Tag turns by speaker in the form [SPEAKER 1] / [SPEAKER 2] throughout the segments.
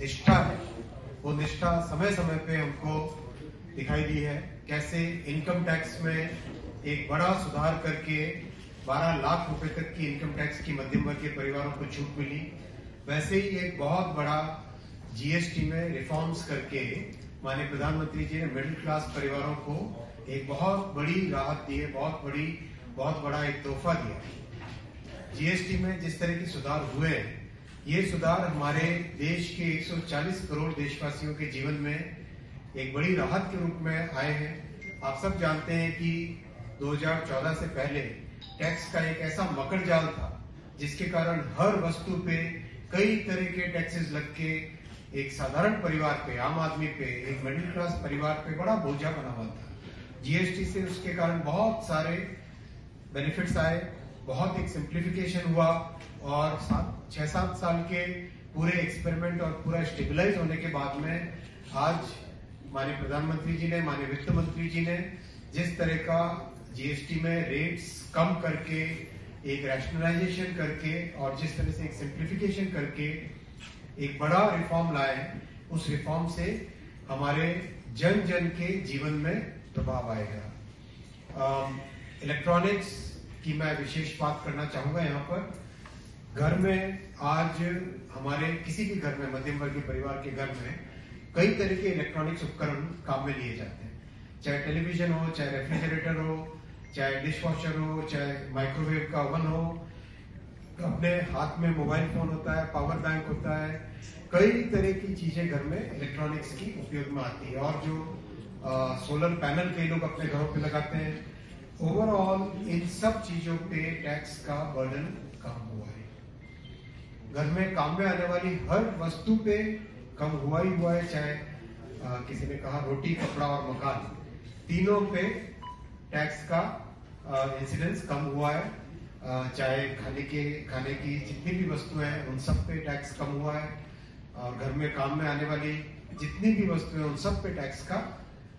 [SPEAKER 1] निष्ठा है, वो निष्ठा समय समय पे हमको दिखाई दी है। कैसे इनकम टैक्स में एक बड़ा सुधार करके 12 लाख रुपए तक की इनकम टैक्स की मध्यम वर्गीय परिवारों को छूट मिली, वैसे ही एक बहुत बड़ा जीएसटी में रिफॉर्म्स करके माननीय प्रधानमंत्री जी ने मिडिल क्लास परिवारों को एक बहुत बड़ी राहत दी है, बहुत बड़ा एक तोहफा दिया। जीएसटी में जिस तरह के सुधार हुए, ये सुधार हमारे देश के 140 करोड़ देशवासियों के जीवन में एक बड़ी राहत के रूप में आए हैं। आप सब जानते हैं कि 2014 से पहले टैक्स का एक ऐसा मकर जाल था जिसके कारण हर वस्तु पे कई तरह के टैक्सेस लग के एक साधारण परिवार पे, आम आदमी पे, एक मिडिल क्लास परिवार पे बड़ा बोझा बना हुआ था। जीएसटी से उसके कारण बहुत सारे बेनिफिट्स आए, बहुत एक सिंप्लीफिकेशन हुआ और 6-7 साल के पूरे एक्सपेरिमेंट और पूरा स्टेबलाइज होने के बाद में आज माननीय प्रधानमंत्री जी ने, माननीय वित्त मंत्री जी ने जिस तरह का जीएसटी में रेट्स कम करके, एक रैशनलाइजेशन करके और जिस तरह से एक सिंप्लीफिकेशन करके एक बड़ा रिफॉर्म लाए, उस रिफॉर्म से हमारे जन जन के जीवन में प्रभाव आएगा। इलेक्ट्रॉनिक्स की मैं विशेष बात करना चाहूंगा यहाँ पर। घर में आज हमारे किसी भी घर में, मध्यम वर्गीय परिवार के घर में कई तरह के इलेक्ट्रॉनिक्स उपकरण काम में लिए जाते हैं, चाहे टेलीविजन हो, चाहे रेफ्रिजरेटर हो, चाहे डिश वॉशर हो, चाहे माइक्रोवेव का ओवन हो, अपने हाथ में मोबाइल फोन होता है, पावर बैंक होता है, कई तरह की चीजें घर में इलेक्ट्रॉनिक्स की उपयोग में आती है। और जो सोलर पैनल कई लोग अपने घरों पे लगाते हैं, ओवरऑल इन सब चीजों पे टैक्स का बर्डन कम हुआ है। घर में काम में आने वाली हर वस्तु पे कम हुआ ही हुआ है, चाहे किसी ने कहा रोटी, कपड़ा और मकान, तीनों पे टैक्स का इंसिडेंस कम हुआ है। चाहे खाने की जितनी भी वस्तुएं हैं उन सब पे टैक्स कम हुआ है, और घर में काम में आने वाली जितनी भी वस्तुएं उन सब पे टैक्स का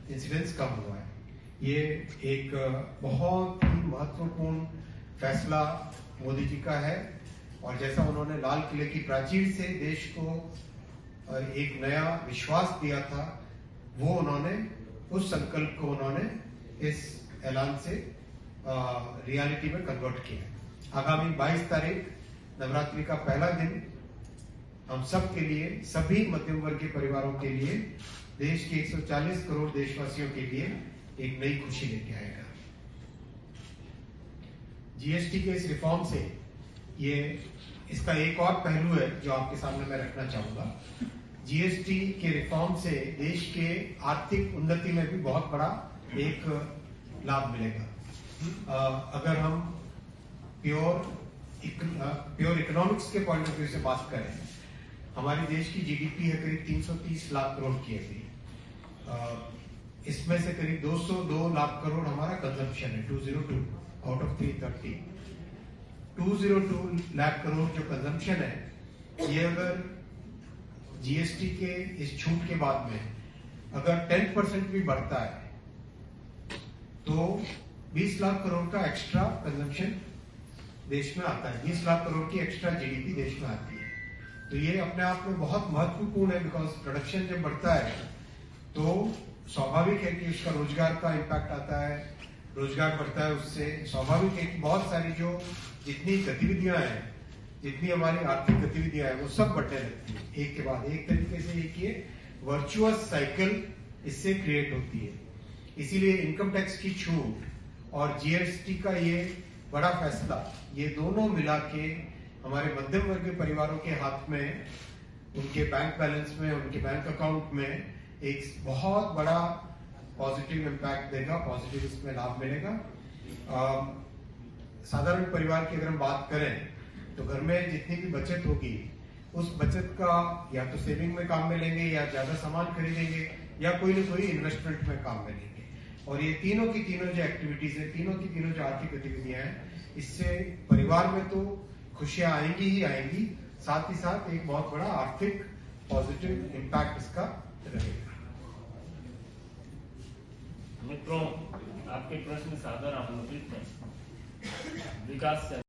[SPEAKER 1] इंसिडेंस कम हुआ है। ये एक बहुत ही महत्वपूर्ण फैसला मोदी जी का है, और जैसा उन्होंने लाल किले की प्राचीर से देश को एक नया विश्वास दिया था, वो उन्होंने उस संकल्प को उन्होंने इस ऐलान से रियलिटी में कन्वर्ट किया। आगामी 22 तारीख नवरात्रि का पहला दिन हम सब के लिए, सभी मध्यम वर्गीय परिवारों के लिए, देश के 140 करोड़ देशवासियों के लिए एक नई खुशी लेके आएगा। जीएसटी के इस रिफॉर्म से इसका एक और पहलू है जो आपके सामने मैं रखना चाहूंगा। जीएसटी के रिफॉर्म से देश के आर्थिक उन्नति में भी बहुत बड़ा एक लाभ मिलेगा। अगर हम प्योर इकोनॉमिक्स के पॉइंट ऑफ व्यू से बात करें, हमारे देश की जीडीपी है करीब 330 लाख करोड़ की है। इसमें से करीब 202 लाख करोड़ हमारा कंजम्पशन है, 202 आउट ऑफ 330। 202 लाख करोड़ जो कंजम्पशन है, ये अगर जीएसटी के इस छूट के बाद में अगर 10% भी बढ़ता है तो 20 लाख करोड़ का एक्स्ट्रा कंजम्पशन देश में आता है, 20 लाख करोड़ की एक्स्ट्रा जीडीपी देश में आती है। तो ये अपने आप में बहुत महत्वपूर्ण है, बिकॉज प्रोडक्शन जब बढ़ता है तो स्वाभाविक है कि उसका रोजगार का इम्पैक्ट आता है, रोजगार बढ़ता है, उससे स्वाभाविक है कि बहुत सारी जो जितनी गतिविधियां हैं, जितनी हमारी आर्थिक गतिविधियां हैं, वो सब बढ़ने लगती है एक के बाद एक। तरीके से एक वर्चुअस साइकिल इससे क्रिएट होती है। इसीलिए इनकम टैक्स की छूट और जीएसटी का ये बड़ा फैसला, ये दोनों मिला के हमारे मध्यम वर्गीय परिवारों के हाथ में, उनके बैंक बैलेंस में, उनके बैंक अकाउंट में एक बहुत बड़ा पॉजिटिव इम्पैक्ट देगा, पॉजिटिव इसमें लाभ मिलेगा। साधारण परिवार की अगर हम बात करें तो घर में जितनी भी बचत होगी, उस बचत का या तो सेविंग में काम में लेंगे, या ज्यादा सामान खरीदेंगे, या कोई न कोई इन्वेस्टमेंट में काम में लेंगे। और ये तीनों की तीनों जो एक्टिविटीज है, तीनों की तीनों जो आर्थिक गतिविधियां हैं, इससे परिवार में तो खुशियां आएंगी ही आएंगी, साथ ही साथ एक बहुत बड़ा आर्थिक पॉजिटिव इम्पैक्ट इसका रहेगा।
[SPEAKER 2] मित्रों, आपके प्रश्न सादर आमंत्रित हैं। विकास